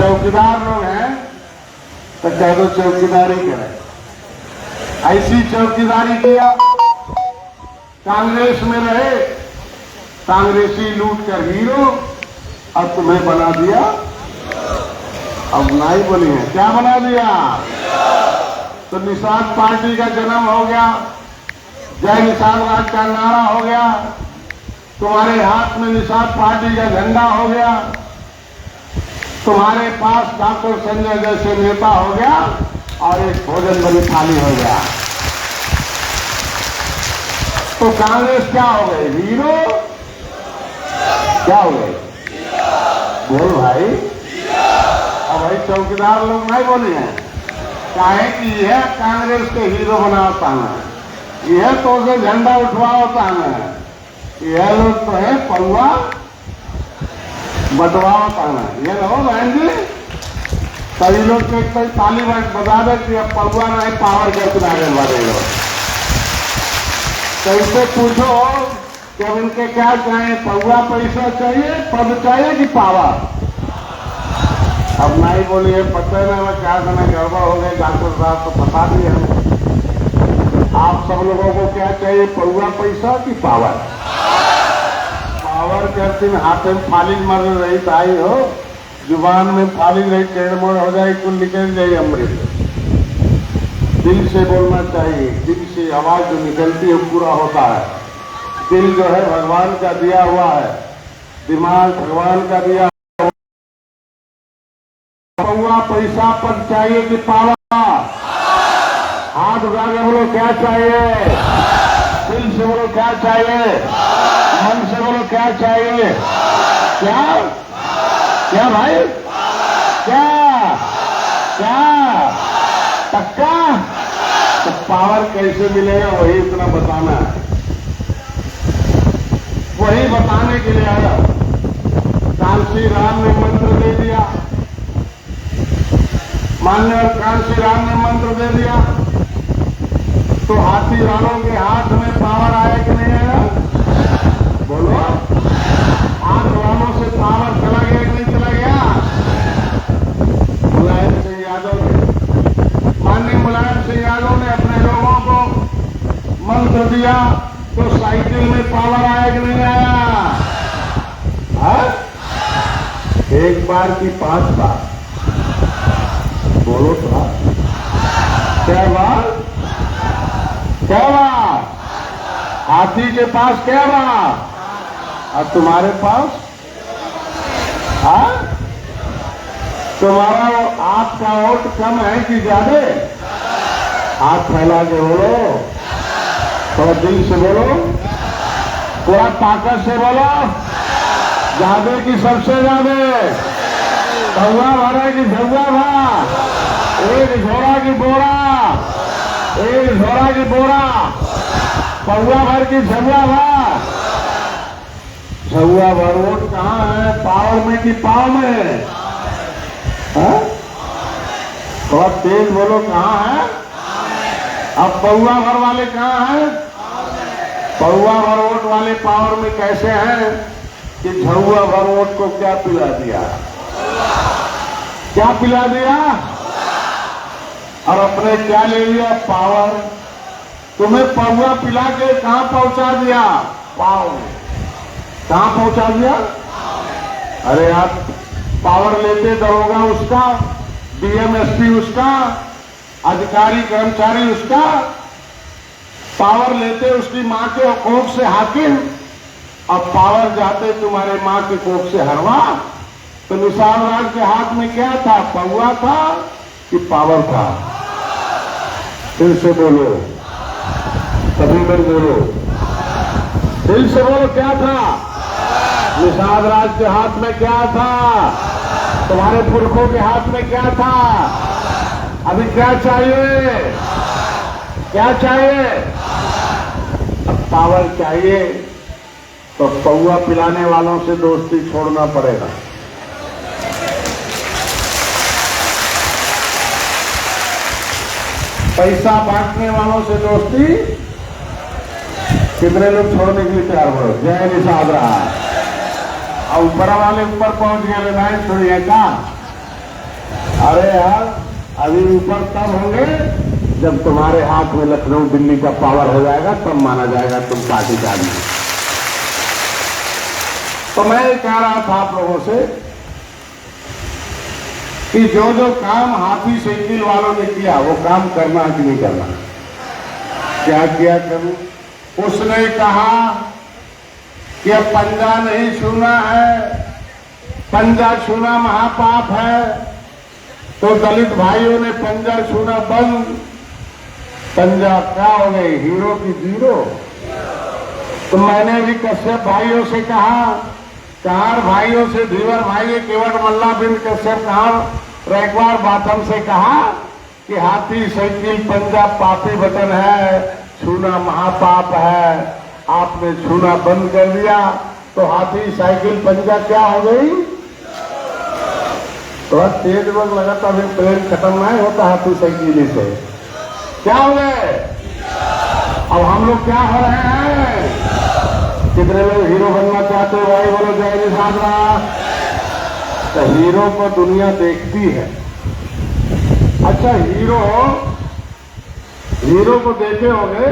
चौकीदार लोग हैं तो कह दो चौकीदारी करें। ऐसी चौकीदारी किया, कांग्रेस में रहे, कांग्रेसी लूट कर हीरो, अब तुम्हें बना दिया, अब नहीं बोली है क्या बना दिया। तो निषाद पार्टी का जन्म हो गया, जय निषाद राज का नारा हो गया, तुम्हारे हाथ में निषाद पार्टी का झंडा हो गया, तुम्हारे पास डॉक्टर संजय जैसे नेता हो गया और एक भोजन बड़ी थाली हो गया। तो कांग्रेस क्या हो गई, हीरो क्या हो गई, बोल भाई। अब भाई चौकीदार लोग नहीं बोले हैं, चाहे कि यह कांग्रेस के हीरो बनाता है, यह तो उसे झंडा उठवाता है, यह लोग तो है पलवा बटवाता है। ये लो बहन जी, सभी लोग के कई ताली बजा दे कि अब पलवा नहीं पावर के किनारे बढ़े लोग। कैसे पूछो कि अब इनके क्या चाहिए, पलवा पैसा चाहिए, पद चाहिए कि पावर। अब नहीं बोलिए, पता है ना क्या करना गड़बड़ हो गई, डॉक्टर साहब तो बता दिए हम। आप सब लोगों को क्या चाहिए, पलवा पैसा कि पावर। पावर करती हाथ में फालिज मर रही आई हो, जुबान में फालिज रही, टेढ़मोड़ हो जाए, कुल निकल जाए अमृत। दिल से बोलना चाहिए, दिल से आवाज जो निकलती है पूरा होता है। दिल जो है भगवान का दिया हुआ है, दिमाग भगवान का दिया हुआ। पौवा पैसा पद चाहिए कि पावर। हाथ उठा के बोलो क्या चाहिए, दिल से बोलो क्या चाहिए, मन से बोलो क्या चाहिए। क्या क्या भाई, क्या क्या पक्का। तो पावर कैसे मिलेगा वही इतना बताना है, वही बताने के लिए आया। कांशी राम ने मंत्र दे दिया, माननीय कांशी राम ने मंत्र दे दिया, तो हाथी रानों के हाथ में पावर आया कि नहीं आया, बोलो। हाथ रानों से पावर चला गया कि नहीं चला गया। मुलायम सिंह यादव ने, माननीय मुलायम सिंह यादव ने अपने लोगों को मंत्र दिया, तो साइकिल में पावर आया कि नहीं आया। हा? एक बार की 5 बार, बोलो तो क्या बार, क्या बार। हाथी के पास क्या बार और तुम्हारे पास, हाँ, तुम्हारा आपका वोट कम है कि ज्यादा। हाथ फैला के बोलो, थोड़ा दिल से बोलो, पूरा ताकत से बोलो, ज्यादा की सबसे ज्यादा। कौआ भरा की झुआ भरा, एक झोरा की बोरा, एक झोरा की बोरा, पौवा भर की झुआ भर। झुआ भर वोट कहाँ है, पावर में कि पाव में। थोड़ा तेज बोलो, कहाँ है। अब पौवा भर वाले कहाँ हैं, पौवा भर वोट वाले पावर में कैसे हैं कि झुआ भर वोट को क्या पिला दिया, क्या पिला दिया और अपने क्या ले लिया, पावर। तुम्हें पौवा पिला के कहां पहुंचा दिया, पाव में। कहां पहुंचा दिया। अरे आप पावर लेते दरोगा उसका, डीएम एसपी उसका, अधिकारी कर्मचारी उसका, पावर लेते उसकी मां के कोख से हाकिम, अब पावर जाते तुम्हारे मां के कोख से हरवा। तो निषाद राज के हाथ में क्या था, पौवा था कि पावर था। दिल से बोलो, सभी लोग बोलो, दिल से बोलो, क्या था। निषाद राज के हाथ में क्या था, तुम्हारे पुरखों के हाथ में क्या था। अभी क्या चाहिए, क्या चाहिए। अब पावर चाहिए तो पौवा पिलाने वालों से दोस्ती छोड़ना पड़ेगा। पैसा बांटने वालों से दोस्ती कितने लोग छोड़ने के लिए तैयार हो। जय निषाद राज। और ऊपर वाले ऊपर पहुंच गए, नहीं छोड़िए का अरे यार, अभी ऊपर तब होंगे जब तुम्हारे हाथ में लखनऊ दिल्ली का पावर हो जाएगा, तब माना जाएगा तुम पार्टी का आदमी। तो मैं ये कह रहा था आप लोगों से कि जो जो काम हाथी साइकिल वालों ने किया वो काम करना है कि नहीं करना? क्या किया करूं? उसने कहा कि अब पंजा नहीं छूना है, पंजा छूना महापाप है। तो दलित भाइयों ने पंजा छूना बंद। पंजा क्या हो गई? हीरो की जीरो। तो मैंने भी कश्यप भाइयों से कहा, चार भाइयों से, धीवर भाई, केवट मल्ला बिन कश्यप रैकवार बाथम से कहा कि हाथी साइकिल पंजा पापी वतन है, छूना महापाप है। आपने छूना बंद कर दिया तो हाथी साइकिल पंजा क्या हो गई? थोड़ा तेज वक्त लगा था, अभी ट्रेन खत्म नहीं होता हाथी साइकिल से। क्या हो गए? अब हम लोग क्या हो रहे हैं? कितने लोग हीरो बनना चाहते हो? भाई बोलो जय निशान। तो हीरो को दुनिया देखती है। अच्छा, हीरो को देखे होंगे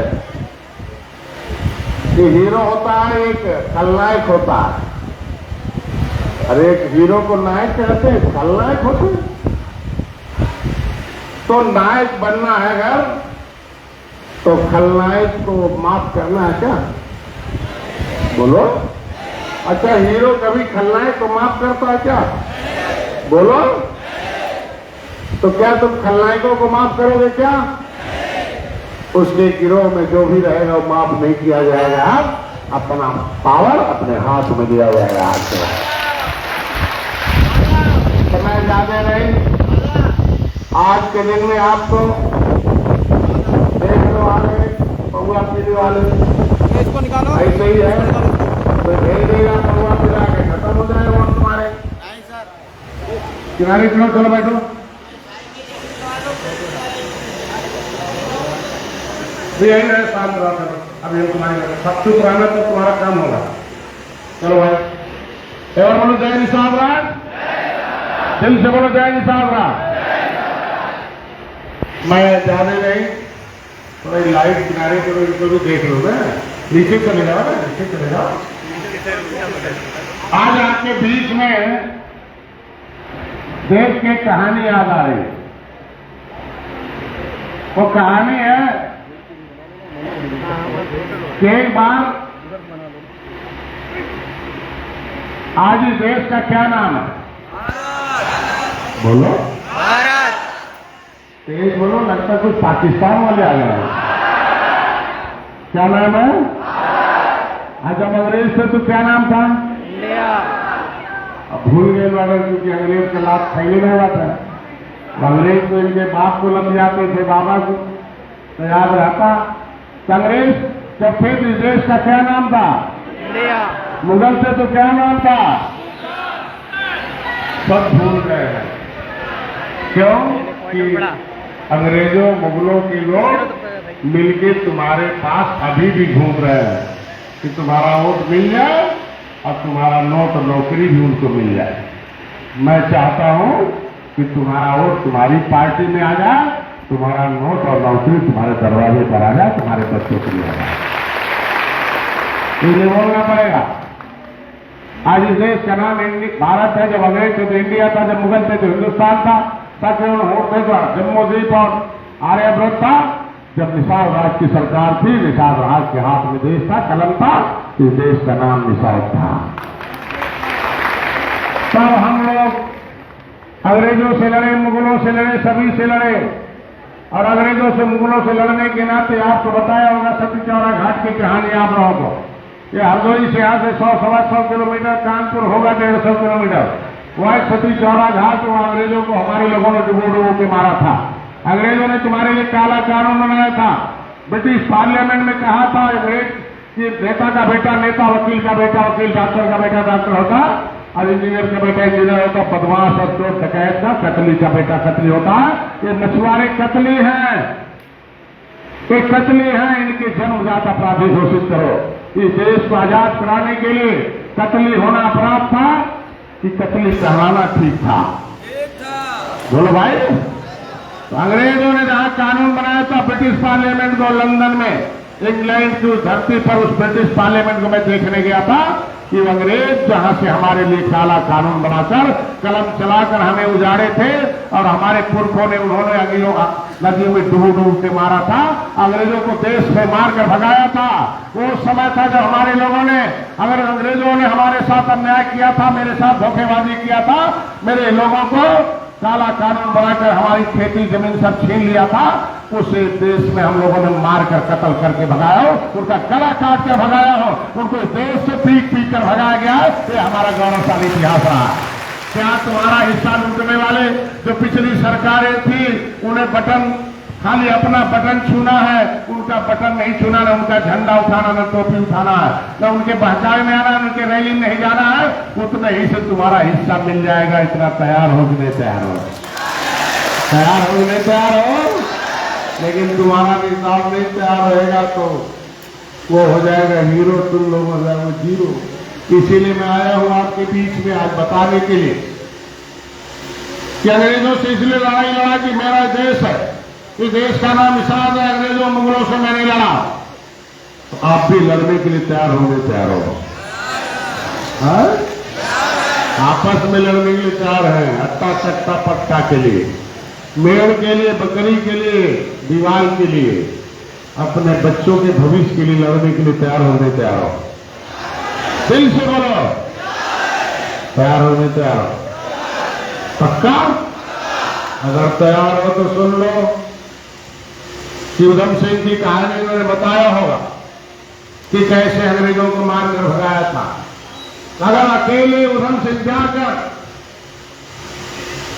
कि हीरो होता है, एक खलनायक होता है। अरे एक हीरो को नायक कहते हैं, खलनायक होते हैं। तो नायक बनना है अगर, तो खलनायक को माफ करना है क्या? बोलो। अच्छा, हीरो कभी खलनायक को माफ करता है क्या? बोलो। तो क्या तुम खलनायकों को माफ करोगे क्या? उसके गिरोह में जो भी रहेगा वो माफ नहीं किया जाएगा। अपना पावर अपने हाथ में दिया जाएगा। आज से समय ज्यादा नहीं, आज के दिन में आपको देखने वाले, पौआ पीने वाले इसको निकालो, ऐसे ही है। तो भेज देगा, पौआ पिला के खत्म हो जाएगा वोट तुम्हारे। नहीं सर, किनारे चलो, चलो बैठो। यही रहे, शांत रहा करो। अभी हम तुम्हारी सब चुप रहना तो तुम्हारा काम होगा। चलो भाई, एक बार बोलो जय निशान राज। दिल से बोलो जय निशान राज। मैं ज्यादा नहीं, थोड़ी लाइट किनारे को इनको भी देख लो ना। नीचे चले जाओ ना, नीचे चले जाओ। आज आपके बीच में देश की कहानी याद आ रही है। वो कहानी है कि एक बार, आज इस देश का क्या नाम है? बोलो। भारत। तेज बोलो, लगता कुछ पाकिस्तान वाले आ गए हैं। क्या नाम है? आज जब अंग्रेज थे तो क्या नाम था? इंडिया। अब भूल गए वाले, क्योंकि अंग्रेज के लाभ फैले नहीं हुआ था। अंग्रेज को इनके बाप को लग जाते थे, बाबा को, तो याद रहता। तो अंग्रेज जब थे तो इस देश का क्या नाम था? इंडिया। मुगल से तो क्या नाम था? सब भूल गए हैं। क्यों? कि अंग्रेजों मुगलों के लोग मिलके तुम्हारे पास अभी भी घूम रहे हैं कि तुम्हारा वोट मिल जाए और तुम्हारा नोट नौकरी भी उनको मिल जाए। मैं चाहता हूं कि तुम्हारा वोट तुम्हारी पार्टी में आ जाए, तुम्हारा नोट और नौकरी तुम्हारे दरवाजे पर आ जाए, तुम्हारे बच्चों के लिए आ जाए। इसे बोलना पड़ेगा। आज इस देश का नाम भारत है। जब अंग्रेज थे तो इंडिया था, जब मुगल थे तो हिंदुस्तान था, तब होते था जम्मू द्वीप और आर्यभट्ट था। जब निषाद राज की सरकार थी, निषाद राज के हाथ में देश था, कलम था, इस देश का नाम निषाद था। तब हम लोग अंग्रेजों से लड़े, मुगलों से लड़े, सभी से लड़े। और अंग्रेजों से मुगलों से लड़ने के नाते आपको बताया होगा सती चौरा घाट की कहानी आप लोगों को। ये हरदोई से यहाँ से 100-125 किलोमीटर, कानपुर होगा 150 किलोमीटर। वह सती चौरा घाट, वहां अंग्रेजों को हमारे लोगों ने डुबो के मारा था। अंग्रेजों ने तुम्हारे लिए काला कानून बनाया था। ब्रिटिश पार्लियामेंट में कहा था कि नेता का बेटा नेता, वकील का बेटा वकील, डॉक्टर का बेटा डॉक्टर होता, और इंजीनियर का बेटा इंजीनियर होता, बदमाश और चोर डकैत का, कतली का बेटा कतली होता है। ये मछुआरे कतली हैं, ये कतली हैं। इनके जन्मजात अपराधी घोषित करो। इस देश को आजाद कराने के लिए कतली होना अपराध था कि कतली कहलाना ठीक था? बोलो भाई। तो अंग्रेजों ने जहां कानून बनाया था ब्रिटिश पार्लियामेंट को, लंदन में, इंग्लैंड की धरती पर, उस ब्रिटिश पार्लियामेंट को मैं देखने गया था कि वो अंग्रेज जहां से हमारे लिए काला कानून बनाकर कलम चलाकर हमें उजाड़े थे और हमारे पुरखों ने, उन्होंने नदियों में डूब के मारा था, अंग्रेजों को देश से मारकर भगाया था। वो समय था जब हमारे लोगों ने, अगर अंग्रेजों ने हमारे साथ अन्याय किया था, मेरे साथ धोखेबाजी किया था, मेरे लोगों को काला कानून बनाकर हमारी खेती जमीन सब छीन लिया था, उस देश में हम लोगों ने मारकर कत्ल करके भगाया हो, उनका गला काट कर भगाया हो, उनको देश से पीट पीट कर भगाया गया है। ये हमारा गौरवशाली इतिहास रहा। क्या तुम्हारा हिस्सा लूटने वाले जो पिछली सरकारें थी, उन्हें बटन, खाली अपना बटन छूना है, उनका बटन नहीं छूना, न उनका झंडा उठाना, न टोपी उठाना है, न उनके बहकावे में आना, न उनके रैली में नहीं जाना है, उतने ही से तुम्हारा हिस्सा मिल जाएगा। इतना तैयार हो कि नहीं तैयार हो? तैयार हो कि नहीं तैयार हो? लेकिन तुम्हारा निशान नहीं तैयार रहेगा तो वो हो जाएगा हीरो, तुम लोग हो जाएगा जीरो। इसीलिए मैं आया हूं आपके बीच में आज बताने के लिए कि अंग्रेजों से इसलिए लड़ाई लड़ा कि मेरा देश है, इस देश का नाम निषाद है, अंग्रेजों मुगलों से मैंने लड़ा, तो आप भी लड़ने के लिए तैयार होंगे? तैयार हो? आपस में लड़ने के लिए तैयार है, अट्टा चट्टा पट्टा के लिए, मेड़ के लिए, बकरी के लिए, दीवार के लिए, अपने बच्चों के भविष्य के लिए लड़ने के लिए तैयार होने? तैयार हो? दिल से बोलो, तैयार होने? तैयार हो? पक्का? अगर तैयार हो तो सुन लो कि उधम सिंह की कहानी उन्होंने बताया होगा कि कैसे अंग्रेजों को मारकर भगाया था। अगर अकेले उधम सिंह जाकर,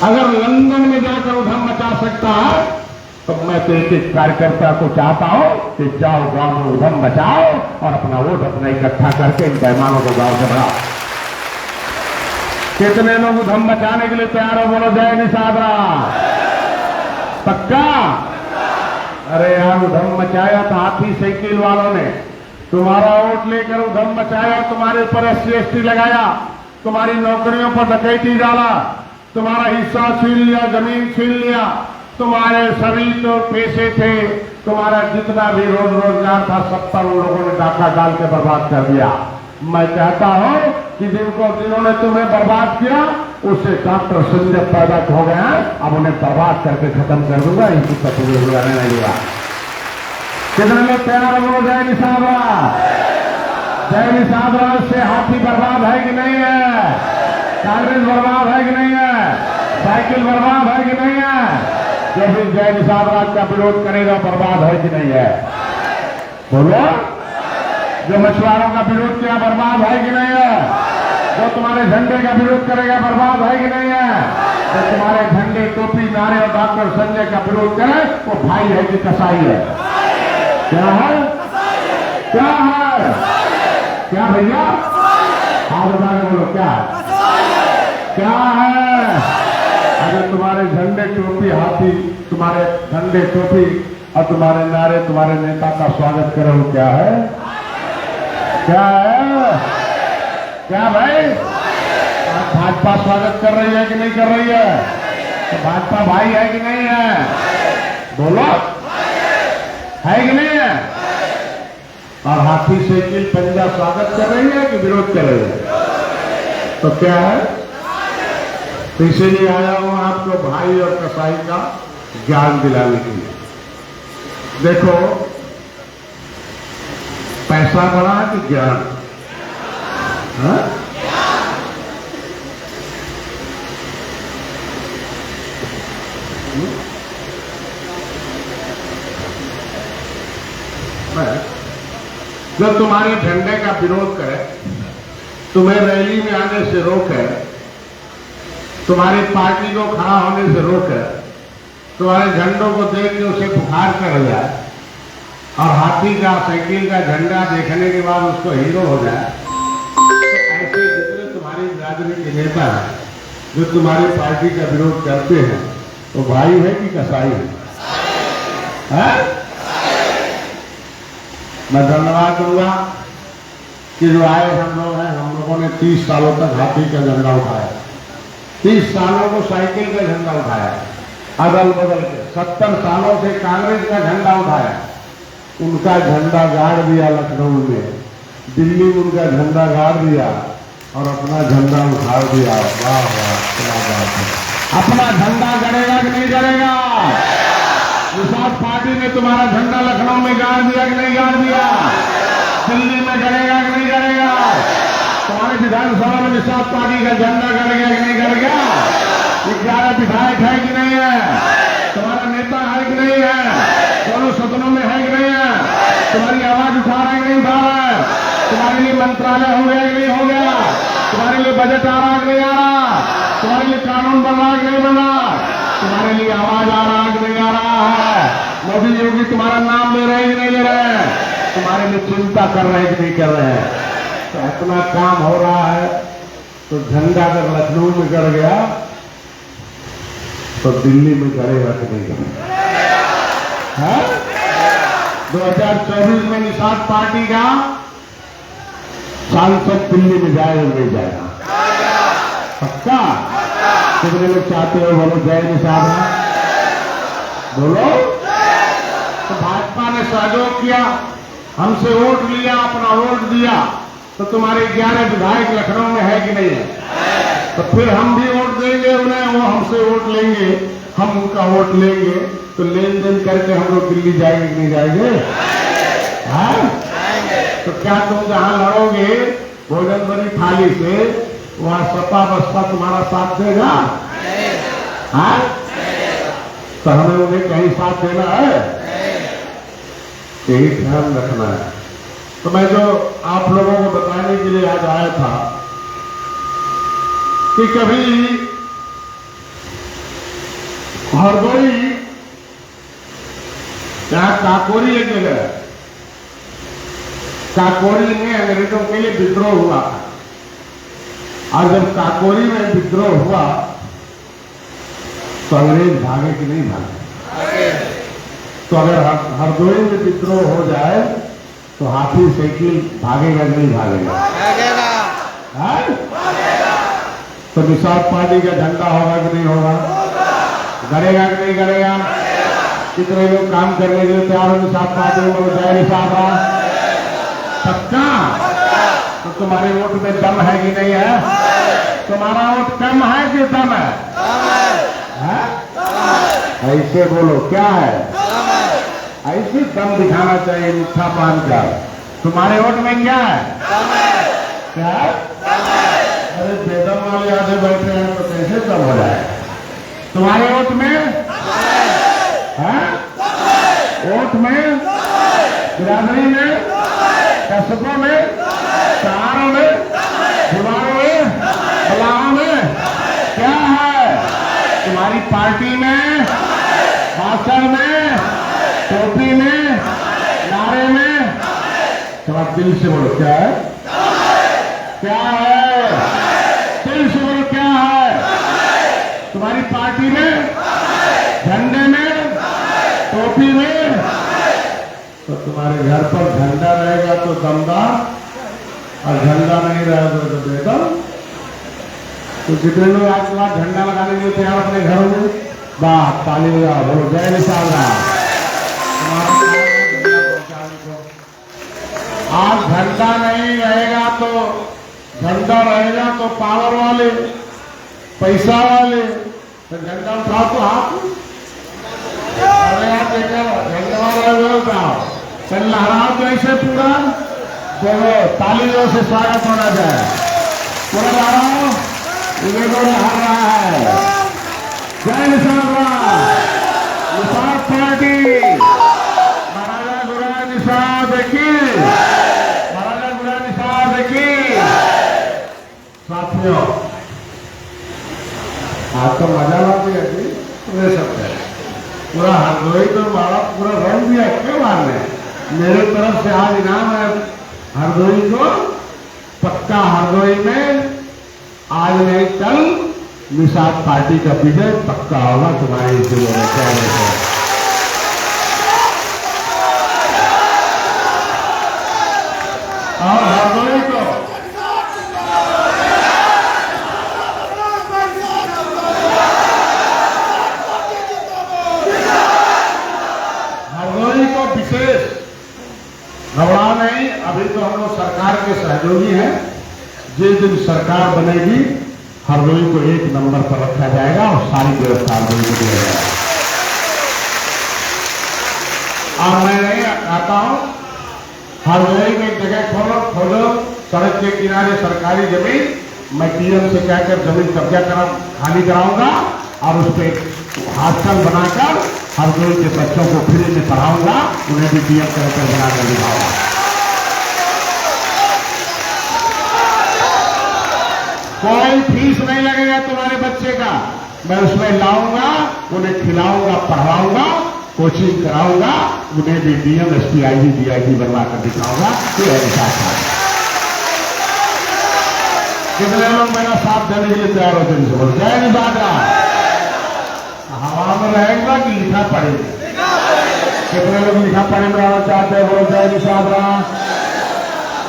अगर लंदन में जाकर उधम मचा सकता है, तो मैं तो एक कार्यकर्ता को चाहता हूं कि जाओ गांव में उधम मचाओ और अपना वोट अपना इकट्ठा करके इन पैमानों को गांव से बढ़ाओ। कितने लोग उधम मचाने के लिए तैयार हो? बोलो जय निषाद राज। पक्का? अरे यार, उधम मचाया था हाथी साइकिल वालों ने, तुम्हारा वोट लेकर उधम मचाया, तुम्हारे ऊपर SC/ST लगाया, तुम्हारी नौकरियों पर डकैती डाला, तुम्हारा हिस्सा छीन लिया, जमीन छीन लिया, तुम्हारे सभी जो पैसे थे, तुम्हारा जितना भी रोजगार था, सब पर उन लोगों ने डाका डाल के बर्बाद कर दिया। मैं चाहता हूं कि जिन्होंने तुम्हें बर्बाद किया, उससे डॉक्टर संजय पैदा हो गए हैं, अब उन्हें बर्बाद करके खत्म कर दूंगा, इनकी तस्वीर बुलाने नहीं दूंगा। कितने लोग तैयार हो? जय निषाद राज। जय निषाद राज से हाथी बर्बाद है कि नहीं है? कांग्रेस बर्बाद है कि नहीं है? साइकिल बर्बाद है कि नहीं है? जो भी जय निषाद राज का विरोध करेगा बर्बाद है कि नहीं है? बोलो। जो मछुआरों का विरोध किया बर्बाद है कि नहीं है? जो तुम्हारे झंडे का विरोध करेगा बर्बाद है कि नहीं है? जो तुम्हारे झंडे, टोपी, नारे और डॉक्टर संजय का विरोध करे वो भाई है कि कसाई है? क्या है? क्या है? क्या भैया? हाथ बता के बोलो, क्या है? क्या है? अगर तुम्हारे झंडे, टोपी, हाथी, तुम्हारे झंडे, टोपी और तुम्हारे नारे तुम्हारे नेता का स्वागत करे, वो क्या है? क्या है? क्या भाई? भाजपा स्वागत कर रही है कि नहीं कर रही है? तो भाजपा भाई है कि नहीं है? बोलो, है कि नहीं है? और हाथी साइकिल पंजा स्वागत कर रही है कि विरोध कर रही है? तो क्या है? तो इसीलिए आया हूं आपको भाई और कसाई का ज्ञान दिलाने के लिए। देखो, पैसा बड़ा कि ज्ञान? जो तुम्हारे झंडे का विरोध करे, तुम्हें रैली में आने से रोके, तुम्हारी पार्टी को खड़ा होने से रोके, तुम्हारे झंडों को देख के उसे बुखार कर जाए और हाथी का, साइकिल का झंडा देखने के बाद उसको हीरो हो जाए, तो ऐसे जितने तुम्हारी बिरादरी के नेता हैं जो तुम्हारी पार्टी का विरोध करते हैं, तो भाई है कि कसाई है? मैं धन्यवाद दूंगा कि जो आए हम लोग हैं, हम लोगों ने 30 सालों तक हाथी का झंडा उठाया, 30 सालों को साइकिल का झंडा उठाया, अदल बदल के 70 सालों से कांग्रेस का झंडा उठाया, उनका झंडा गाड़ दिया लखनऊ में, दिल्ली में उनका झंडा गाड़ दिया और अपना झंडा उठा दिया। वाह वाह, क्या बात है। अपना झंडा गड़ेगा कि नहीं गड़ेगा? निषाद पार्टी ने तुम्हारा झंडा लखनऊ में गाड़ दिया कि नहीं गाड़ दिया? दिल्ली में गड़ेगा कि नहीं गड़ेगा? तुम्हारे विधानसभा में निषाद पार्टी का झंडा गड़ेगा कि नहीं गड़ेगा? 11 विधायक है कि नहीं है? तुम्हारा नेता है कि नहीं है? दोनों सदनों में है कि नहीं है? तुम्हारी आवाज उठा रहा है कि नहीं उठा रहा है? तुम्हारे लिए मंत्रालय हो गया कि नहीं हो गया? तुम्हारे लिए बजट आ रहा है कि नहीं आ रहा? तुम्हारे लिए कानून बन रहा है कि नहीं बन रहा? तुम्हारे लिए आवाज आ रहा है कि नहीं आ रहा है? मोदी योगी तुम्हारा नाम ले रहे हैं कि नहीं ले रहे हैं? तुम्हारे लिए चिंता कर रहे हैं कि नहीं कर रहे हैं? तो इतना काम हो रहा है, तो झंडा अगर लखनऊ में गड़ गया तो दिल्ली में गड़ेगा कि नहीं गड़ेगा? 2024 में निषाद पार्टी का सांसद दिल्ली में जाएगा नहीं जाएगा? पक्का? कितने लोग चाहते हो बोलो जय निषाद? बोलो। तो भाजपा ने सहयोग किया, हमसे वोट लिया, अपना वोट दिया, तो तुम्हारे 11 विधायक लखनऊ में है कि नहीं है? तो फिर हम भी वोट देंगे उन्हें, वो हमसे वोट लेंगे, हम उनका वोट लेंगे, तो लेन देन करके हम लोग दिल्ली जाएंगे कि नहीं जाएंगे? हाँ? तो क्या तुम जहां लड़ोगे भोजन बड़ी थाली से, वहां सपा बसपा तुम्हारा साथ देगा? हाँ? तो हमें उन्हें कहीं साथ देना है, यही ध्यान रखना है। तो मैं जो आप लोगों को बताने के लिए आज आया था कि कभी हरदोई, जहां काकोरी एक जगह है, काकोरी में अंग्रेजों के लिए विद्रोह हुआ, और जब काकोरी में विद्रोह हुआ तो अंग्रेज भागे कि नहीं भागे? तो अगर हरदोई में विद्रोह हो जाए तो हाथी साइकिल भागेगा कि नहीं भागेगा? तो निषाद पार्टी का झंडा होगा कि नहीं होगा? गड़ेगा कि नहीं गड़ेगा? कितने लोग काम करने के लिए तैयार हो निषाद पार्टी में? जय निषाद। पक्का? तो तुम्हारे वोट में दम है कि नहीं है? तुम्हारा वोट कम है कि दम है? ऐसे बोलो, क्या है? ऐसे दम दिखाना चाहिए, मीठा पान का। तुम्हारे वोट में क्या है? क्या? अरे बेदम वाले आधे बैठे हैं तो कैसे दम हो जाए? तुम्हारे वोट में है? वोट में, बिरादरी में, कस्बों में, शहरों में, दीवारों में, बलाओं में क्या है? तुम्हारी पार्टी में, भाषण में, टोपी में, नारे में? थोड़ा दिल से बोलो, क्या है? क्या है? दिल से बोलो, क्या है? तुम्हारी पार्टी में, झंडे में, टोपी में? तो तुम्हारे घर पर झंडा रहेगा तो दमदार, और झंडा नहीं रहेगा तो बेदम। तो जितने लोग आज के बाद झंडा लगाने के लिए तैयार अपने घरों में, वाह, ताली लगाओ, बोलो जय निषाद। आज झंडा नहीं रहेगा तो, झंडा रहेगा तो पावर वाले, पैसा वाले, तो झंडा उठाओ तो हाथ। अरे यार देखो, झंडा वाला उठाओ, चल लहराओ तो ऐसे पूरा, देखो तालियों से स्वागत होना जाए, पूरा लहराओ, देखो लहर रहा है। जय निषाद, निषाद पार्टी, महाराजा गुरा निषाद की, महाराजा गुरा निषाद की। साथियों, आज तो मजा ला दिया जी, पूरे सबसे पूरा हरदोई तो मारा, पूरा रंग दिया, क्यों मारने? मेरे तरफ से आज इनाम है हरदोई को, पक्का हरदोई में आज नहीं कल निषाद पार्टी का विजय पक्का होगा तुम्हारे इसे और हरदोई को सरकार के सहयोगी हैं। जिस दिन सरकार बनेगी हरदोई को 1 नंबर पर रखा जाएगा और सारी व्यवस्था हरदोई को दिया जाएगा। और मैं नहीं आता हूं, हरदोई में एक जगह खोलो सड़क के किनारे सरकारी जमीन, मैं पीएम से कहकर जमीन कब्जा खाली कराऊंगा और उस पर हॉस्टल बनाकर हरदोई के बच्चों को फ्री में पढ़ाऊंगा, उन्हें भी पीएम कलेक्टर बनाकर दिखाऊंगा। कोई फीस नहीं लगेगा तुम्हारे बच्चे का, मैं उसमें लाऊंगा, उन्हें खिलाऊंगा, पढ़ाऊंगा, कोचिंग कराऊंगा, उन्हें भी डीएम एसपी आईजी डीआईजी बनवाकर दिखाऊंगा। ये है निशान। कितने लोग मेरा साथ देने के लिए तैयार होते हैं? बोल जय निशादरा। हवा में रहेगा कि लिखा पड़ेगा? कितने लोग लिखा पढ़े में आना चाहते हैं? बोलो जय निशादरा।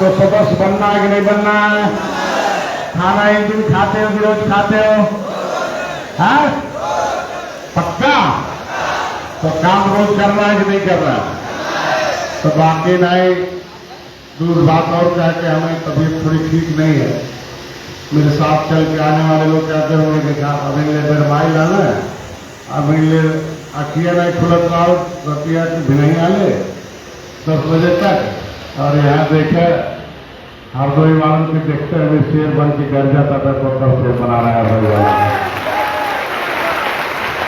तो सदस्य बनना है कि नहीं बनना है? खाना एक दिन खाते हो कि रोज खाते हो? है पक्का? तो काम रोज करना है कि नहीं करना? तो बाकी नहीं। दूर बात और क्या कि हमें तबीयत थोड़ी ठीक नहीं है। मेरे साथ चल के आने वाले लोग कहते होंगे कि क्या अभी मेरे माई लाना है, अभी अखिया नहीं खुलत लाओ रतिया की भी नहीं आले 10 बजे तक। और यहाँ देखे हरदोई वालों के देखते हुए शेर बन के घर जाता था तो कब शेर बना रहा है हरदोई वाला।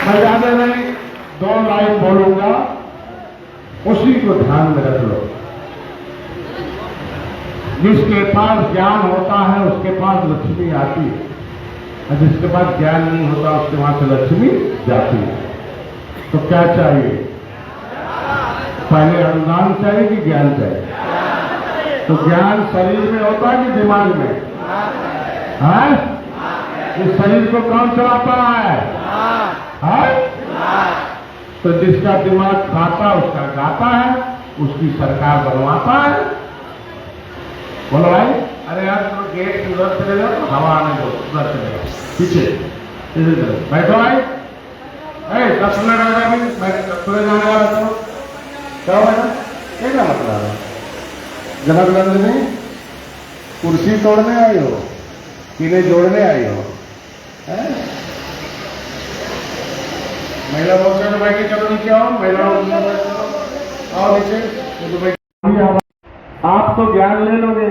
मैं ज्यादा नहीं 2 लाइन बोलूंगा, उसी को ध्यान में रख लो। जिसके पास ज्ञान होता है उसके पास लक्ष्मी आती है, और जिसके पास ज्ञान नहीं होता उसके वहां से लक्ष्मी जाती है। तो क्या चाहिए? पहले अनुदान चाहिए कि ज्ञान चाहिए? तो ज्ञान शरीर में होता है कि दिमाग में? है? इस शरीर को कौन चलाता है? तो जिसका दिमाग खाता उसका गाता है, उसकी सरकार बनवाता है। बोलो भाई। अरे यार तुम गेट उधर चले जाओ तो हवा आने दो, उधर चले जाओ पीछे इधर बैठो भाई। 10 मिनट आ जाए, मैं तुझे जाने वाला था। क्या भाई क्या मतलब है? जनक नंदिनी कुर्सी तोड़ने आई हो कि नहीं जोड़ने आई हो? महिला मोर्चा में बैठी, चलो नीचे आओ। महिलाओं आओ नीचे। आप तो ज्ञान ले लोगे,